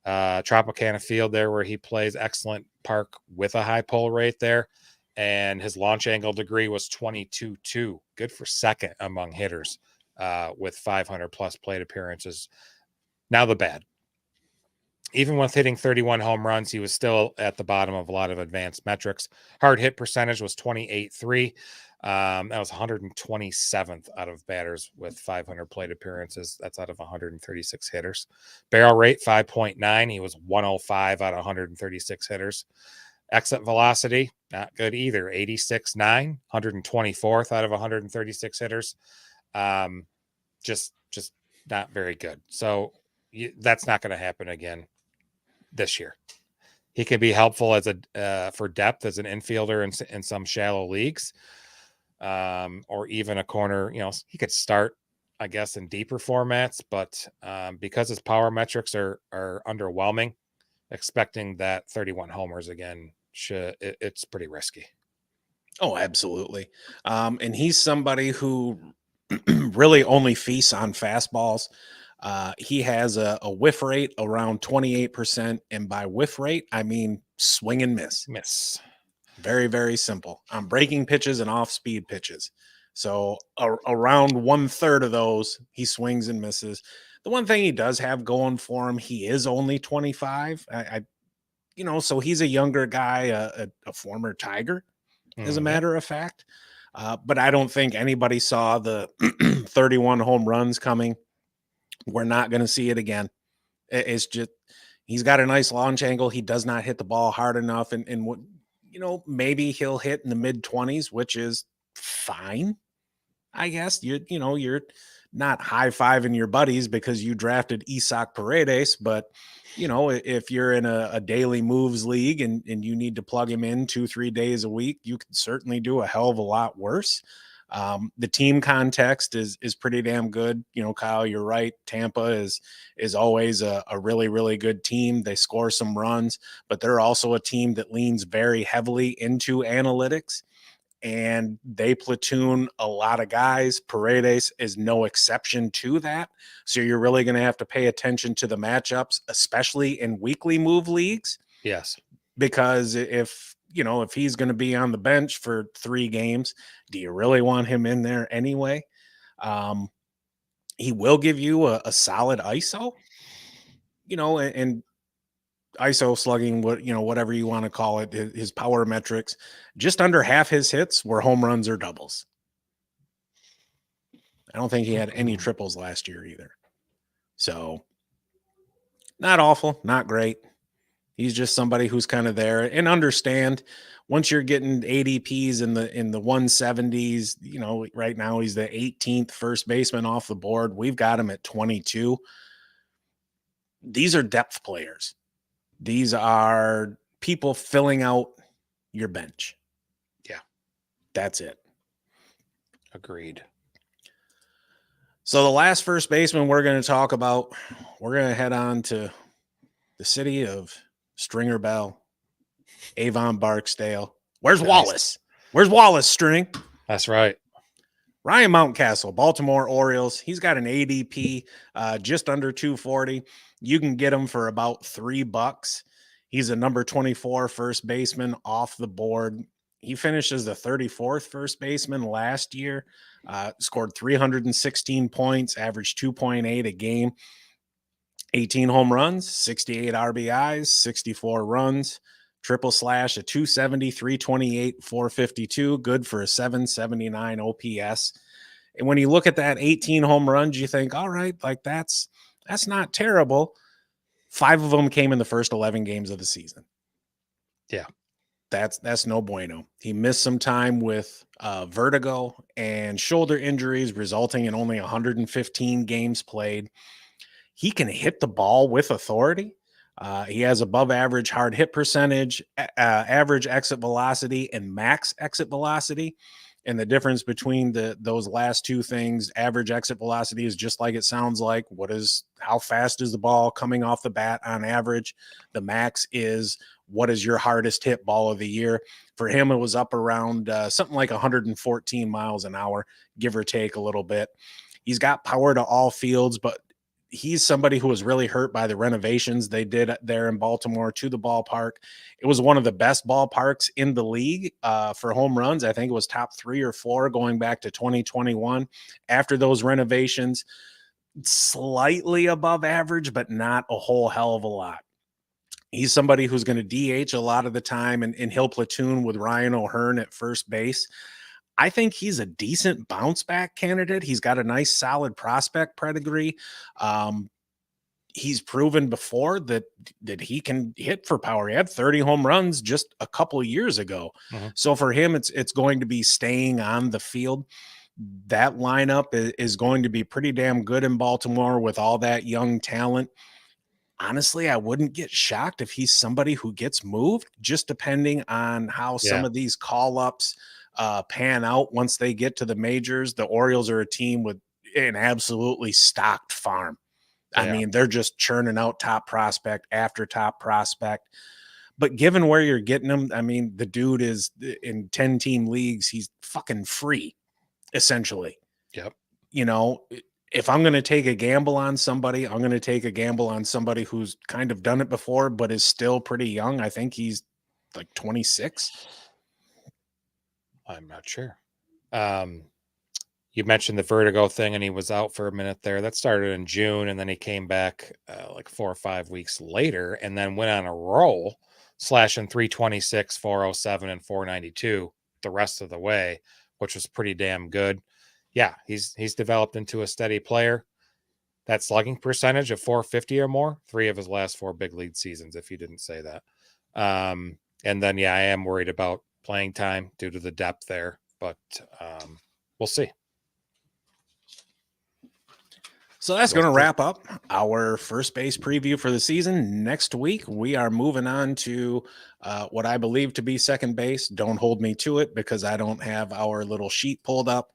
Tropicana Field there where he plays, excellent park with a high pull rate there. And his launch angle degree was 22.2, good for second among hitters with 500 plus plate appearances. Now the bad. Even with hitting 31 home runs, he was still at the bottom of a lot of advanced metrics. Hard hit percentage was 28.3. That was 127th out of batters with 500 plate appearances. That's out of 136 hitters. Barrel rate 5.9. He was 105 out of 136 hitters. Exit velocity, not good either. 86.9, 124th out of 136 hitters. Just not very good. So that's not going to happen again this year. He can be helpful as for depth as an infielder in some shallow leagues, or even a corner. He could start, I guess, in deeper formats, but because his power metrics are underwhelming, expecting that 31 homers again, it's pretty risky. Oh, absolutely. And he's somebody who really only feasts on fastballs. He has a whiff rate around 28%. And by whiff rate, I mean swing and miss. Very, very simple. On breaking pitches and off-speed pitches. So around 1/3 of those, he swings and misses. The one thing he does have going for him, he is only 25. So he's a younger guy, a former Tiger, as a matter of fact. But I don't think anybody saw the 31 home runs coming. We're not going to see it again. It's just, he's got a nice launch angle. He does not hit the ball hard enough. And what, maybe he'll hit in the mid-20s, which is fine. I guess you're not high-fiving your buddies because you drafted Isaac Paredes, but if you're in a daily moves league and you need to plug him in 2-3 days a week, you can certainly do a hell of a lot worse. The team context is pretty damn good. Kyle, you're right. Tampa is always a really, really good team. They score some runs, but they're also a team that leans very heavily into analytics, and they platoon a lot of guys. Paredes is no exception to that. So you're really going to have to pay attention to the matchups, especially in weekly move leagues. Yes. Because if he's going to be on the bench for 3 games, do you really want him in there anyway? He will give you a solid ISO, and ISO slugging, whatever you want to call it, his power metrics, just under half his hits were home runs or doubles. I don't think he had any triples last year either. So not awful, not great. He's just somebody who's kind of there. And understand, once you're getting ADPs in the 170s, right now he's the 18th first baseman off the board. We've got him at 22. These are depth players. These are people filling out your bench. Yeah. That's it. Agreed. So the last first baseman we're going to talk about, we're going to head on to the city of Stringer Bell, Avon Barksdale. Where's Wallace? Where's Wallace, String? That's right. Ryan Mountcastle, Baltimore Orioles. He's got an ADP just under 240. You can get him for about $3. He's a number 24 first baseman off the board. He finished as the 34th first baseman last year, scored 316 points, averaged 2.8 a game, 18 home runs, 68 RBIs, 64 runs, triple slash, a 270, 328, 452, good for a 779 OPS. And when you look at that 18 home runs, you think, all right, like that's not terrible. 5 of them came in the first 11 games of the season. Yeah. That's no bueno. He missed some time with vertigo and shoulder injuries, resulting in only 115 games played. He can hit the ball with authority. He has above average hard hit percentage, average exit velocity, and max exit velocity. And the difference between those last two things, average exit velocity is just like it sounds like. How fast is the ball coming off the bat on average? The max is what is your hardest hit ball of the year? For him, it was up around something like 114 miles an hour, give or take a little bit. He's got power to all fields, but he's somebody who was really hurt by the renovations they did there in Baltimore to the ballpark. It was one of the best ballparks in the league for home runs. I think it was top 3 or 4 going back to 2021. After those renovations, slightly above average, but not a whole hell of a lot. He's somebody who's going to DH a lot of the time, and he'll platoon with Ryan O'Hearn at first base. I think he's a decent bounce back candidate. He's got a nice, solid prospect pedigree. He's proven before that he can hit for power. He had 30 home runs just a couple of years ago. Mm-hmm. So for him, it's going to be staying on the field. That lineup is going to be pretty damn good in Baltimore with all that young talent. Honestly, I wouldn't get shocked if he's somebody who gets moved, just depending on how some of these call-ups pan out once they get to the majors. The Orioles are a team with an absolutely stocked farm. I mean, they're just churning out top prospect after top prospect. But given where you're getting him, I mean, the dude is in 10-team leagues. He's fucking free, essentially. Yep. You know, if I'm going to take a gamble on somebody, I'm going to take a gamble on somebody who's kind of done it before, but is still pretty young. I think he's like 26. I'm not sure. You mentioned the vertigo thing, and he was out for a minute there. That started in June, and then he came back like 4 or 5 weeks later, and then went on a roll, slashing 326, 407, and 492 the rest of the way, which was pretty damn good. Yeah, he's developed into a steady player. That slugging percentage of 450 or more, 3 of his last 4 big league seasons, if you didn't say that. And then, I am worried about playing time due to the depth there, but we'll see. So that's going to wrap up our first base preview for the season. Next week, we are moving on to what I believe to be second base. Don't hold me to it because I don't have our little sheet pulled up.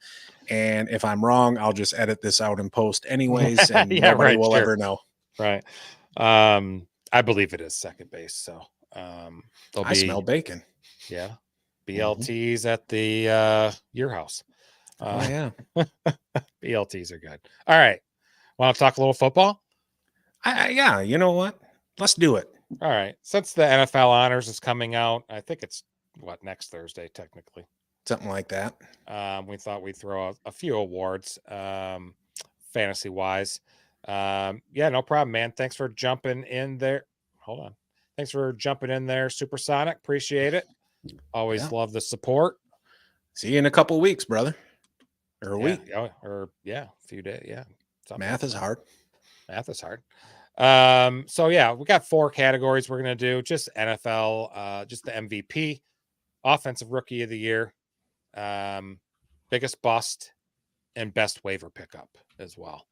And if I'm wrong, I'll just edit this out in post anyways, and nobody will ever know. Right. I believe it is second base. So I smell bacon. Yeah. BLTs at the your house. BLTs are good. All right. Want to talk a little football? Yeah, you know what? Let's do it. All right. Since the NFL honors is coming out, I think it's next Thursday, technically. Something like that. We thought we'd throw out a few awards, fantasy wise. No problem, man. Thanks for jumping in there. Hold on. Thanks for jumping in there, Supersonic. Appreciate it. Always love the support. See you in a couple weeks, brother. Or a week. A few days. Yeah. Math is hard. Math is hard. We got 4 categories we're going to do. Just NFL, just the MVP, offensive rookie of the year, biggest bust, and best waiver pickup as well.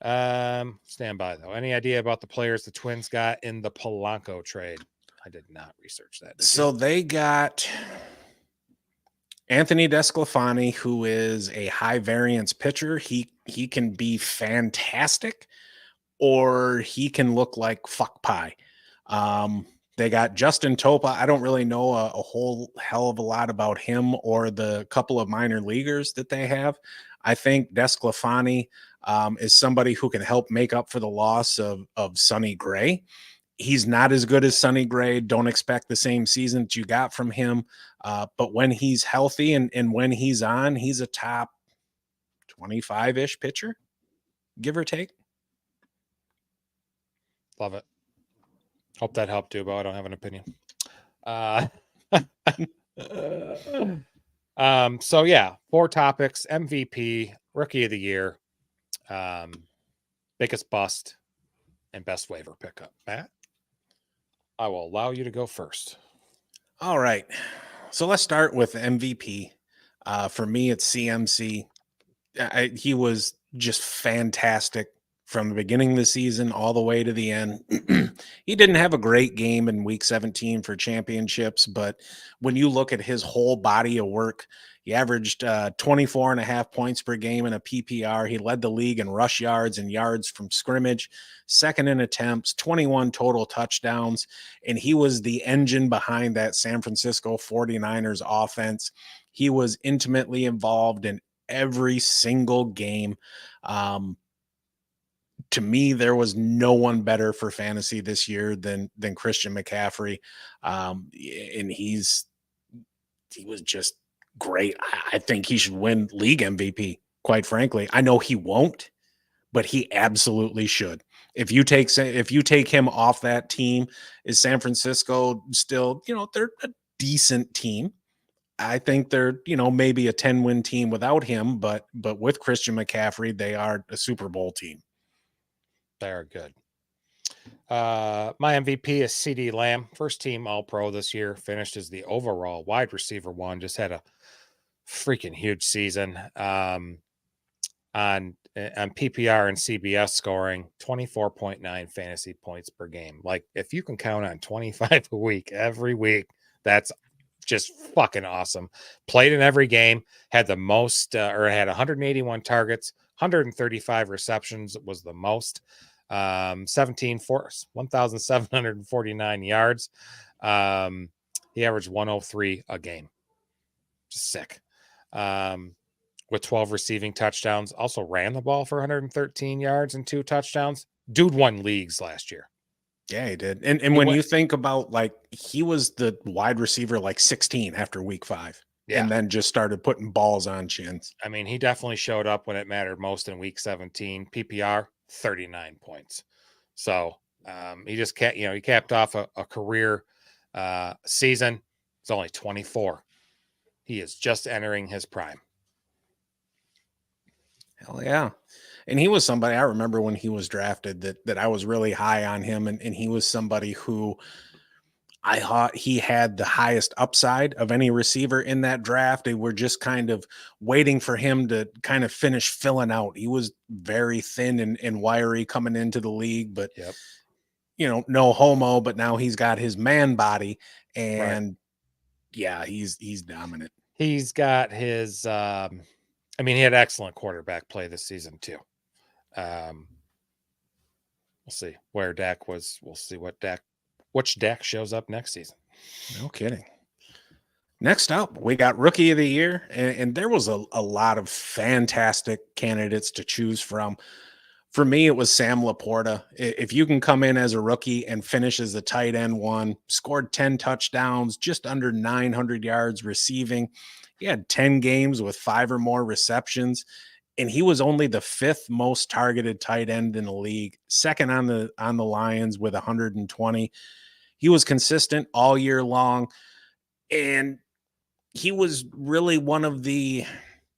Stand by, though. Any idea about the players the Twins got in the Polanco trade? I did not research that. So they got Anthony Desclafani, who is a high variance pitcher. He can be fantastic, or he can look like fuck pie. They got Justin Topa. I don't really know a whole hell of a lot about him or the couple of minor leaguers that they have. I think Desclafani is somebody who can help make up for the loss of Sonny Gray. He's not as good as Sonny Gray. Don't expect the same season that you got from him. But when he's healthy and when he's on, he's a top 25-ish pitcher, give or take. Love it. Hope that helped too, but I don't have an opinion. So yeah, 4 topics: MVP, Rookie of the Year, biggest bust, and best waiver pickup. Matt, I will allow you to go first. All right. So let's start with MVP. For me, it's CMC. He was just fantastic from the beginning of the season all the way to the end. He didn't have a great game in week 17 for championships, but when you look at his whole body of work, he averaged 24 and a half points per game in a PPR. He led the league in rush yards and yards from scrimmage, second in attempts, 21 total touchdowns, and he was the engine behind that San Francisco 49ers offense. He was intimately involved in every single game. To me, there was no one better for fantasy this year than Christian McCaffrey. And he was just great. I think he should win league MVP, quite frankly. I know he won't, but he absolutely should. If you take him off that team, is San Francisco still, they're a decent team. I think they're, maybe a 10-win team without him, but with Christian McCaffrey, they are a Super Bowl team. They are good. My MVP is CD Lamb, first team All-Pro this year, finished as the overall wide receiver 1, just had a freaking huge season. On PPR and CBS scoring, 24.9 fantasy points per game. Like, if you can count on 25 a week every week, that's just fucking awesome. Played in every game, had the most, had 181 targets, 135 receptions was the most. 17 force, 1,749 yards. He averaged 103 a game. Just sick. With 12 receiving touchdowns, also ran the ball for 113 yards and 2 touchdowns. Dude won leagues last year. Yeah, he did. And when you think about, like, he was the wide receiver like 16 after week 5. Yeah. And then just started putting balls on chins. I mean, he definitely showed up when it mattered most in week 17. PPR, 39 points. So he just can't, he capped off a career season. It's only 24. He is just entering his prime. Hell yeah. And he was somebody, I remember when he was drafted that I was really high on him. And he was somebody who I thought he had the highest upside of any receiver in that draft. They were just kind of waiting for him to kind of finish filling out. He was very thin and wiry coming into the league, but yep. No homo, but now he's got his man body, and right. Yeah, he's dominant. He's got his, he had excellent quarterback play this season too. We'll see where Dak was. We'll see which Dak shows up next season. No kidding. Next up, we got Rookie of the Year, and there was a lot of fantastic candidates to choose from. For me, it was Sam Laporta. If you can come in as a rookie and finish as a tight end 1, scored 10 touchdowns, just under 900 yards receiving. He had 10 games with 5 or more receptions, and he was only the 5th most targeted tight end in the league, second on the Lions with 120. He was consistent all year long, and he was really one of the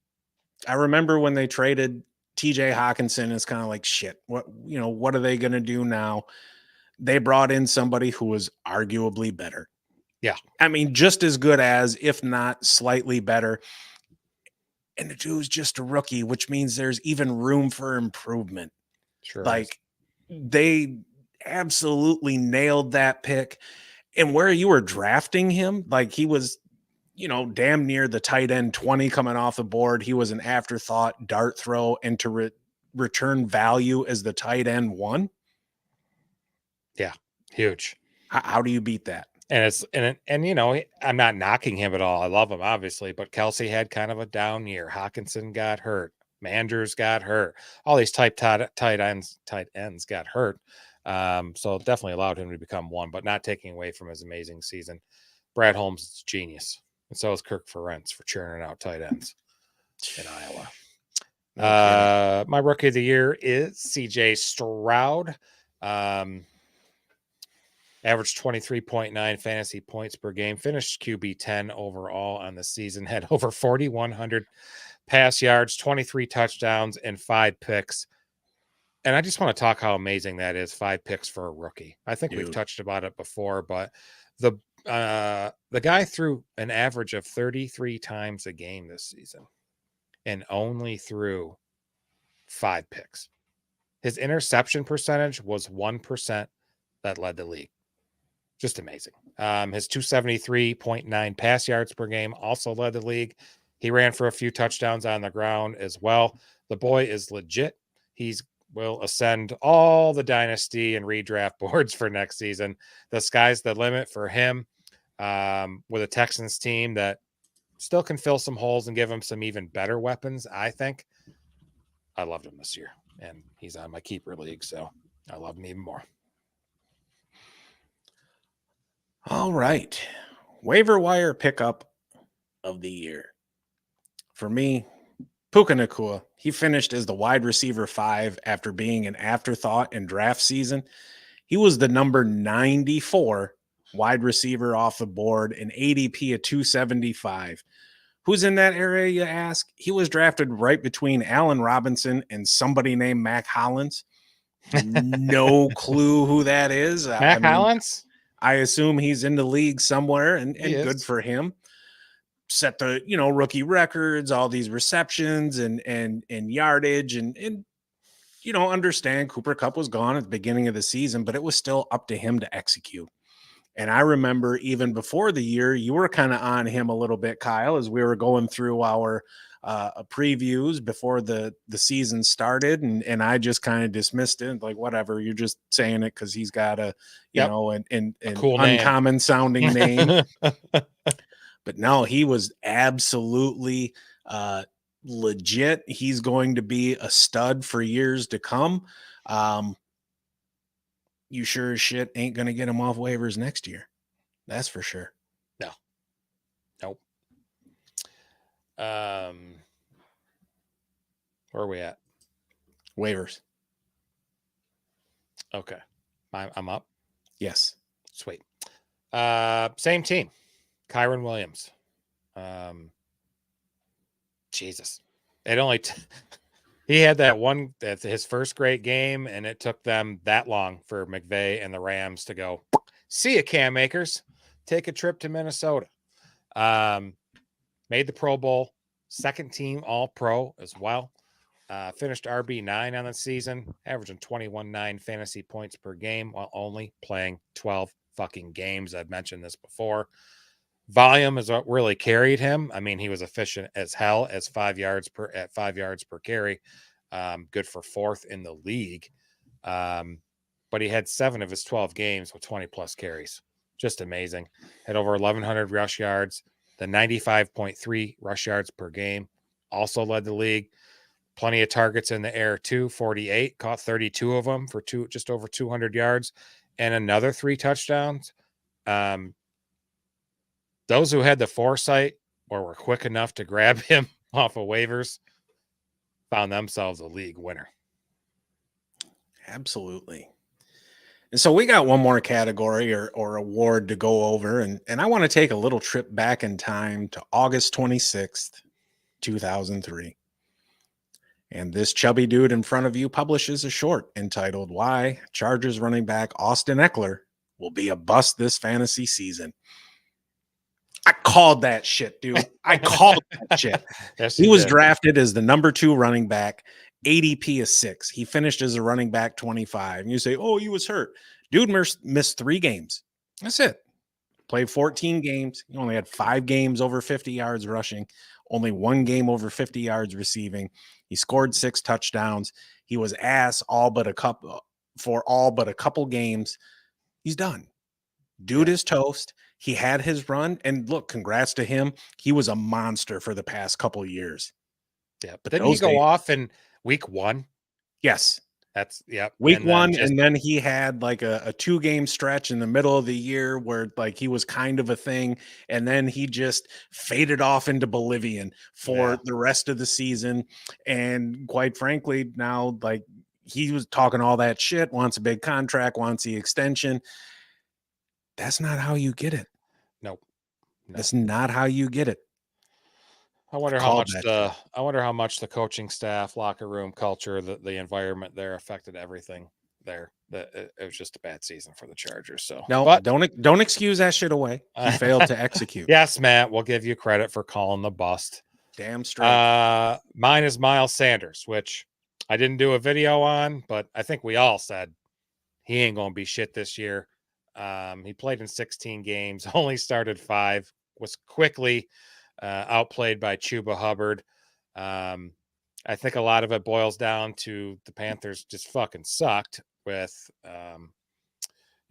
– I remember when they traded TJ Hawkinson, it's kind of like, shit, what are they going to do now? They brought in somebody who was arguably better. Yeah. I mean, just as good as, if not slightly better. And the dude's just a rookie, which means there's even room for improvement. Sure. Like, they absolutely nailed that pick. And where you were drafting him, like, he was, damn near the tight end 20 coming off the board. He was an afterthought dart throw, and to return value as the tight end 1. Yeah, huge. How do you beat that? And you know, I'm not knocking him at all. I love him, obviously, but Kelsey had kind of a down year. Hawkinson got hurt. Manders got hurt. All these tight ends got hurt. So it definitely allowed him to become one, but not taking away from his amazing season. Brad Holmes is a genius, and so is Kirk Ferentz for churning out tight ends in Iowa. My rookie of the year is CJ Stroud. Averaged 23.9 fantasy points per game, finished QB 10 overall on the season, had over 4,100 pass yards, 23 touchdowns, and 5 picks. And I just want to talk how amazing that is, 5 picks for a rookie. I think we've touched about it before, but the guy threw an average of 33 times a game this season and only threw 5 picks. His interception percentage was 1%. That led the league. Just amazing. His 273.9 pass yards per game also led the league. He ran for a few touchdowns on the ground as well. The boy is legit. He's will ascend all the dynasty and redraft boards for next season. The sky's the limit for him, with a Texans team that still can fill some holes and give him some even better weapons, I think. I loved him this year, and he's on my keeper league, so I love him even more. All right. Waiver wire pickup of the year. For me, Puka Nacua. He finished as the wide receiver 5 after being an afterthought in draft season. He was the number 94 wide receiver off the board, an ADP of 275. Who's in that area, you ask? He was drafted right between Allen Robinson and somebody named Mac Hollins. No clue who that is. Mac Hollins? I assume he's in the league somewhere, and good for him. Set the rookie records, all these receptions and yardage, and understand Cooper Kupp was gone at the beginning of the season, but it was still up to him to execute. And I remember even before the year, you were kind of on him a little bit, Kyle, as we were going through our previews before the season started, and I just kind of dismissed it, like, whatever, you're just saying it because he's got a an cool uncommon sounding name. But no, he was absolutely legit. He's going to be a stud for years to come. You sure as shit ain't going to get him off waivers next year. That's for sure. No. Nope. Where are we at? Waivers. Okay. I'm up. Yes. Sweet. Same team. Kyron Williams. Jesus. It only he had that's his first great game, and it took them that long for McVay and the Rams to go, see ya, Cam Akers. Take a trip to Minnesota. Made the Pro Bowl, second team All-Pro as well. Finished RB9 on the season, averaging 21.9 fantasy points per game while only playing 12 fucking games. I've mentioned this before. Volume is what really carried him. I mean, he was efficient as hell at 5 yards per carry. Good for 4th in the league. But he had 7 of his 12 games with 20 plus carries. Just amazing. Had over 1,100 rush yards. The 95.3 rush yards per game also led the league. Plenty of targets in the air too. 48, caught 32 of them for just over 200 yards and another 3 touchdowns. Those who had the foresight or were quick enough to grab him off of waivers found themselves a league winner. Absolutely. And so we got one more category or award to go over, and I want to take a little trip back in time to August 26th, 2003. And this chubby dude in front of you publishes a short entitled "Why Chargers Running Back Austin Eckler Will Be a Bust This Fantasy Season." I called that shit, dude. I called that shit. Yes, he was drafted as the number 2 running back, ADP is 6. He finished as a running back 25. And you say, oh, he was hurt. Dude missed 3 games. That's it. Played 14 games. He only had 5 games over 50 yards rushing, only 1 game over 50 yards receiving. He scored 6 touchdowns. He was ass all but a couple games. He's done. Dude is toast. He had his run, and look, congrats to him. He was a monster for the past couple of years. Yeah, but didn't he go off in week 1? Yes. That's Week 1, and then he had like a 2-game stretch in the middle of the year where like he was kind of a thing, and then he just faded off into Bolivian for the rest of the season. And quite frankly, now like he was talking all that shit, wants a big contract, wants the extension. That's not how you get it. Nope. That's not how you get it. I wonder how much the coaching staff, locker room culture, the environment there affected everything there. It was just a bad season for the Chargers. So no, but don't excuse that shit away. He failed to execute. Yes, Matt, we'll give you credit for calling the bust. Damn straight. Mine is Miles Sanders, which I didn't do a video on, but I think we all said he ain't gonna be shit this year. He played in 16 games, only started 5, was quickly outplayed by Chuba Hubbard. I think a lot of it boils down to the Panthers just fucking sucked with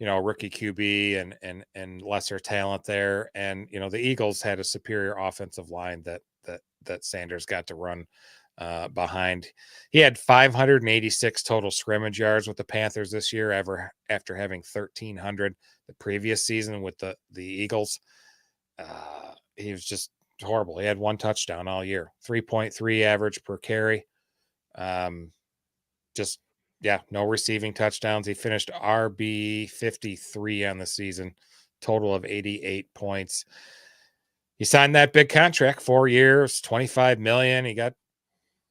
rookie QB and lesser talent there. And the Eagles had a superior offensive line that Sanders got to run behind. He had 586 total scrimmage yards with the Panthers this year after having 1,300 the previous season with the Eagles. He was just horrible. He had 1 touchdown all year, 3.3 average per carry. No receiving touchdowns. He finished RB 53 on the season, total of 88 points. He signed that big contract, 4 years, $25 million. He got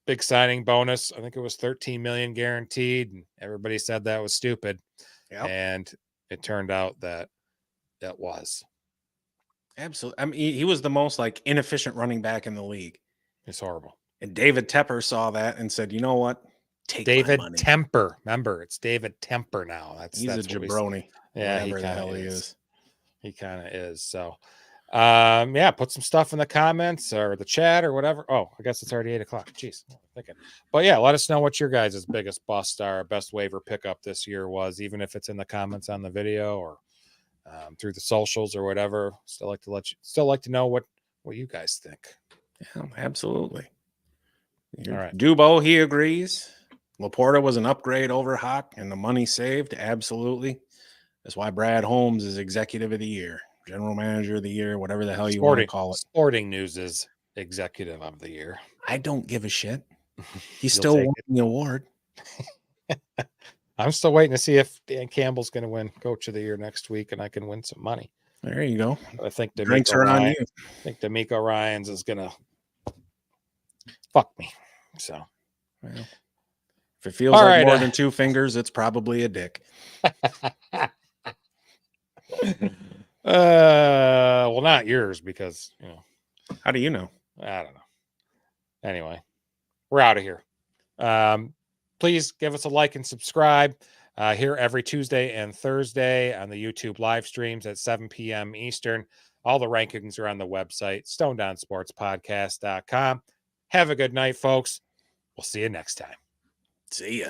big signing bonus. I think it was $13 million guaranteed. And everybody said that was stupid. Yep. And it turned out that it was. Absolutely. I mean, he was the most like inefficient running back in the league. It's horrible. And David Tepper saw that and said, "You know what? Take David my money." Temper. Remember, it's David Temper now. That's a jabroni. Whatever the hell he is. He kind of is. So, put some stuff in the comments or the chat or whatever. Oh, I guess it's already 8:00. Jeez, I'm thinking. But yeah, let us know what your guys' biggest bust or best waiver pickup this year was, even if it's in the comments on the video or through the socials or whatever. Still like to know what you guys think. Yeah, absolutely. All right. Dubo, he agrees. Laporta was an upgrade over Hawk and the money saved. Absolutely. That's why Brad Holmes is executive of the year, general manager of the year, whatever the hell you want to call it. Sporting News is executive of the year. I don't give a shit. He still won the award. I'm still waiting to see if Dan Campbell's going to win Coach of the Year next week, and I can win some money. There you go. I think Drinks are on you. I think D'Amico Ryans is going to fuck me. So, well, if it feels like more than 2 fingers, it's probably a dick. Well, not yours because How do you know? I don't know. Anyway, we're out of here. Please give us a like and subscribe here every Tuesday and Thursday on the YouTube live streams at 7 p.m. Eastern. All the rankings are on the website, stonedownsportspodcast.com. Have a good night, folks. We'll see you next time. See ya.